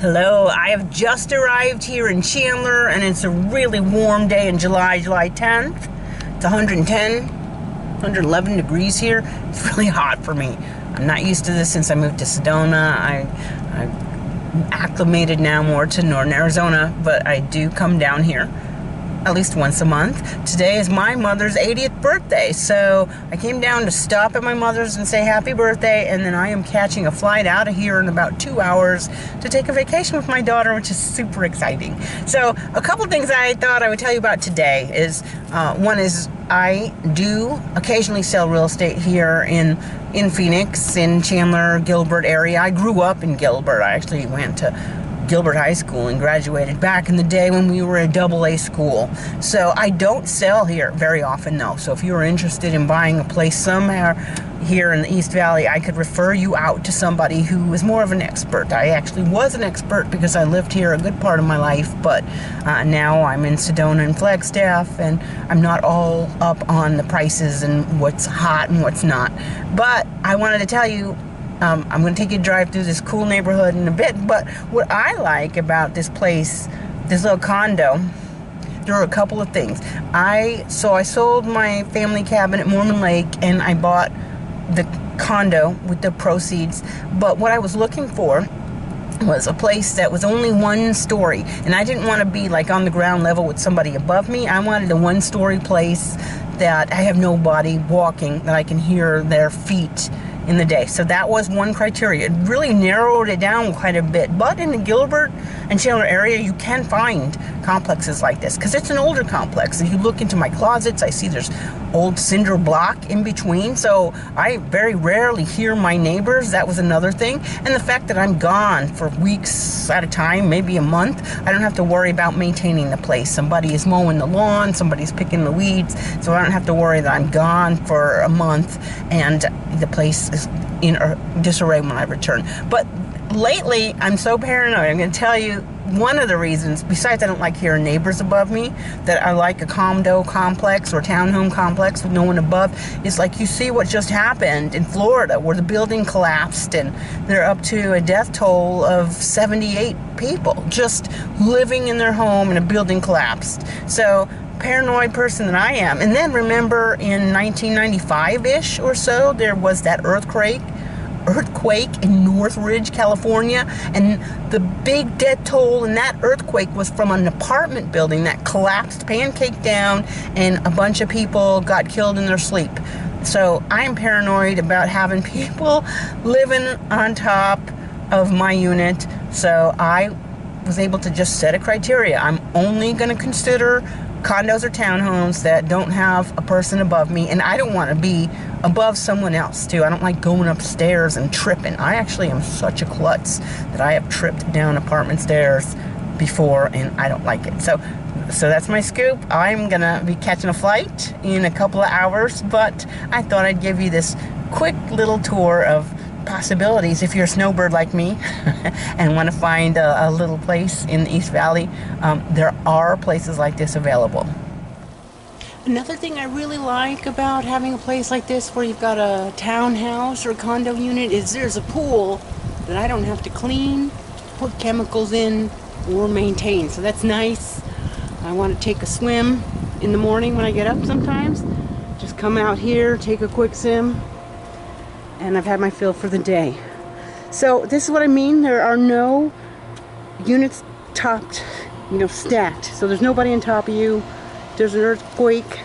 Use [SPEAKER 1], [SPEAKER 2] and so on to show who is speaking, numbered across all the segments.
[SPEAKER 1] Hello, I have just arrived here in Chandler, and it's a really warm day in July 10th. It's 110, 111 degrees here. It's really hot for me. I'm not used to this since I moved to Sedona. I'm acclimated now more to northern Arizona, but I do come down here at least once a month. Today is my mother's 80th birthday, so I came down to stop at my mother's and say happy birthday, and then I am catching a flight out of here in about 2 hours to take a vacation with my daughter, which is super exciting. So a couple things I thought I would tell you about today is, one is I do occasionally sell real estate here in Phoenix, in Chandler, Gilbert area. I grew up in Gilbert. I actually went to Gilbert High School and graduated back in the day when we were a AA school. So I don't sell here very often, no. So if you are interested in buying a place somewhere here in the East Valley, I could refer you out to somebody who is more of an expert. I actually was an expert because I lived here a good part of my life, but now I'm in Sedona and Flagstaff, and I'm not all up on the prices and what's hot and what's not. But I wanted to tell you, I'm going to take you to drive through this cool neighborhood in a bit, but what I like about this place, this little condo, there are a couple of things. I sold my family cabin at Mormon Lake, and I bought the condo with the proceeds, but what I was looking for was a place that was only one story, and I didn't want to be like on the ground level with somebody above me. I wanted a one-story place that I have nobody walking, that I can hear their feet in the day. So that was one criteria. It really narrowed it down quite a bit. But in the Gilbert and Chandler area, you can find complexes like this because it's an older complex. If you look into my closets, I see there's old cinder block in between. So I very rarely hear my neighbors. That was another thing. And the fact that I'm gone for weeks at a time, maybe a month, I don't have to worry about maintaining the place. Somebody is mowing the lawn, somebody's picking the weeds, so I don't have to worry that I'm gone for a month and the place is in disarray when I return. But lately, I'm so paranoid. I'm going to tell you one of the reasons, besides I don't like hearing neighbors above me, that I like a condo complex or townhome complex with no one above, is like you see what just happened in Florida where the building collapsed and they're up to a death toll of 78 people just living in their home and a building collapsed. So paranoid person that I am. And then remember in 1995-ish or so, there was that earthquake in Northridge, California, and the big death toll in that earthquake was from an apartment building that collapsed, pancaked down, and a bunch of people got killed in their sleep. So I'm paranoid about having people living on top of my unit, so I was able to just set a criteria. I'm only going to consider condos or townhomes that don't have a person above me, and I don't want to be above someone else too. I don't like going upstairs and tripping. I actually am such a klutz that I have tripped down apartment stairs before, and I don't like it. So that's my scoop. I'm gonna be catching a flight in a couple of hours, but I thought I'd give you this quick little tour of possibilities if you're a snowbird like me and want to find a little place in the East Valley. There are places like this available. Another thing I really like about having a place like this where you've got a townhouse or a condo unit is there's a pool that I don't have to clean, put chemicals in, or maintain. So that's nice. I want to take a swim in the morning when I get up sometimes. Just come out here, take a quick swim, and I've had my fill for the day. So this is what I mean. There are no units topped, stacked. So there's nobody on top of you. There's an earthquake,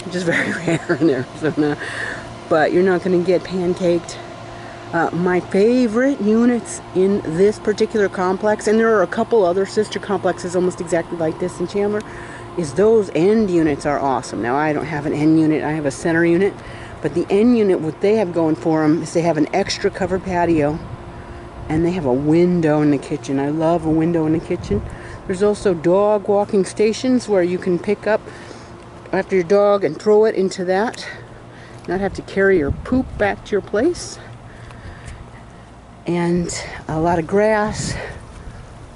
[SPEAKER 1] which is very rare in Arizona, but you're not going to get pancaked. My favorite units in this particular complex, and there are a couple other sister complexes almost exactly like this in Chandler, is those end units are awesome. Now I don't have an end unit, I have a center unit. But the end unit, what they have going for them is they have an extra covered patio, and they have a window in the kitchen. I love a window in the kitchen. There's also dog walking stations where you can pick up after your dog and throw it into that. Not have to carry your poop back to your place. And a lot of grass.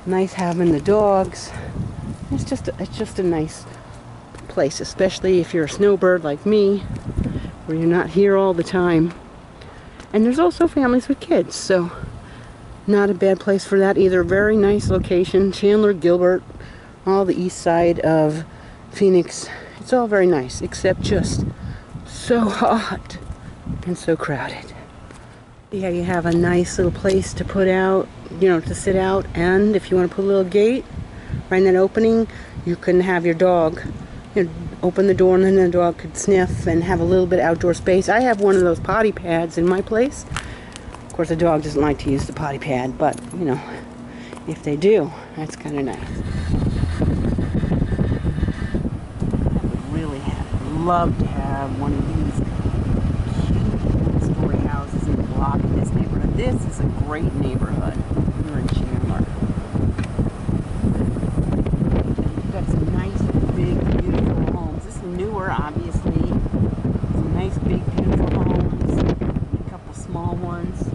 [SPEAKER 1] Nice having the dogs. It's just a nice place, especially if you're a snowbird like me, where you're not here all the time. And there's also families with kids, so Not a bad place for that either. Very nice location. Chandler, Gilbert, all the east side of Phoenix. It's all very nice, except just so hot and so crowded. Yeah, you have a nice little place to put out, you know, to sit out, and if you want to put a little gate right in that opening, you can have your dog, you know, open the door and then the dog could sniff and have a little bit of outdoor space. I have one of those potty pads in my place. Of course, the dog doesn't like to use the potty pad, but, you know, if they do, that's kind of nice. I would really love to have one of these cute story houses in the block in this neighborhood. This is a great neighborhood here in Chandler. You've got some nice, big, beautiful homes. This is newer, obviously. Some nice, big, beautiful homes. A couple small ones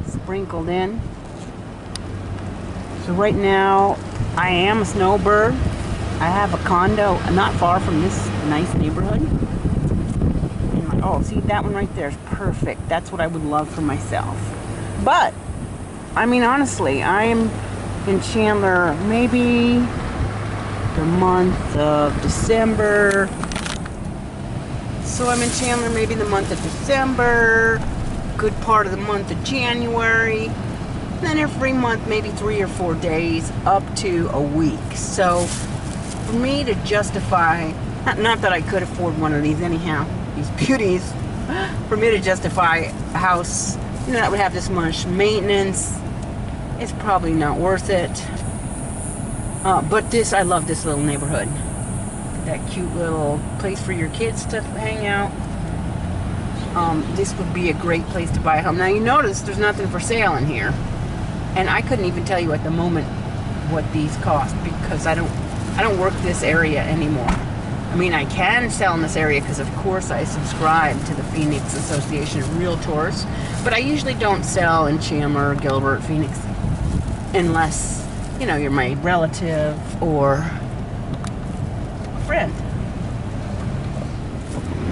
[SPEAKER 1] sprinkled in. So right now, I am a snowbird. I have a condo not far from this nice neighborhood. And oh, see that one right there is perfect. That's what I would love for myself. But, I mean, honestly, I am in Chandler maybe the month of December. So I'm in Chandler maybe the month of December, good part of the month of January. Then every month, maybe 3 or 4 days, up to a week. So for me to justify, not that I could afford one of these anyhow, these beauties, for me to justify a house, you know, that would have this much maintenance, it's probably not worth it. But this, I love this little neighborhood. That cute little place for your kids to hang out. This would be a great place to buy a home. Now you notice there's nothing for sale in here. And I couldn't even tell you at the moment what these cost because I don't work this area anymore. I mean, I can sell in this area because of course I subscribe to the Phoenix Association of Realtors, but I usually don't sell in Chandler, Gilbert, Phoenix, unless, you know, you're my relative or a friend.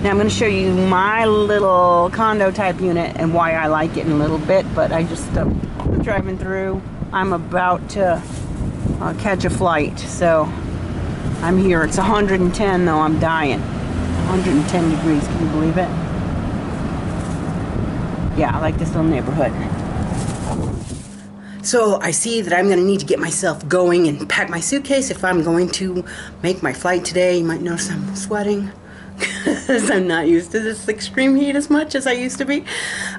[SPEAKER 1] Now I'm going to show you my little condo type unit and why I like it in a little bit, but I just driving through. I'm about to catch a flight, so I'm here. It's 110 though. I'm dying. 110 degrees. Can you believe it? Yeah, I like this little neighborhood. So I see that I'm going to need to get myself going and pack my suitcase if I'm going to make my flight today. You might notice I'm sweating because I'm not used to this extreme heat as much as I used to be.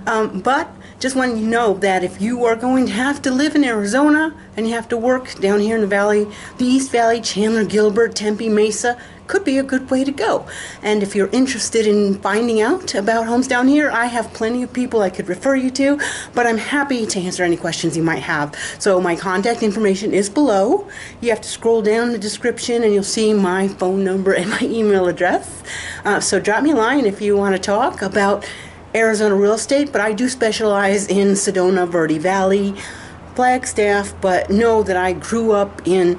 [SPEAKER 1] But just wanting you to know that if you are going to have to live in Arizona and you have to work down here in the valley, the East Valley, Chandler, Gilbert, Tempe, Mesa, could be a good way to go. And if you're interested in finding out about homes down here, I have plenty of people I could refer you to, but I'm happy to answer any questions you might have. So my contact information is below. You have to scroll down the description and you'll see my phone number and my email address. So drop me a line if you want to talk about Arizona real estate, but I do specialize in Sedona, Verde Valley, Flagstaff, but know that I grew up in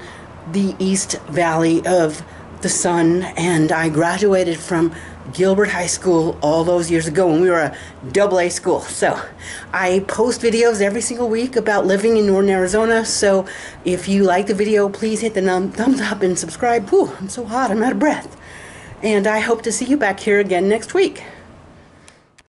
[SPEAKER 1] the East Valley of the sun, and I graduated from Gilbert High School all those years ago when we were a AA school. So I post videos every single week about living in northern Arizona, so if you like the video, please hit the thumbs up and subscribe. Whew, I'm so hot, I'm out of breath. And I hope to see you back here again next week.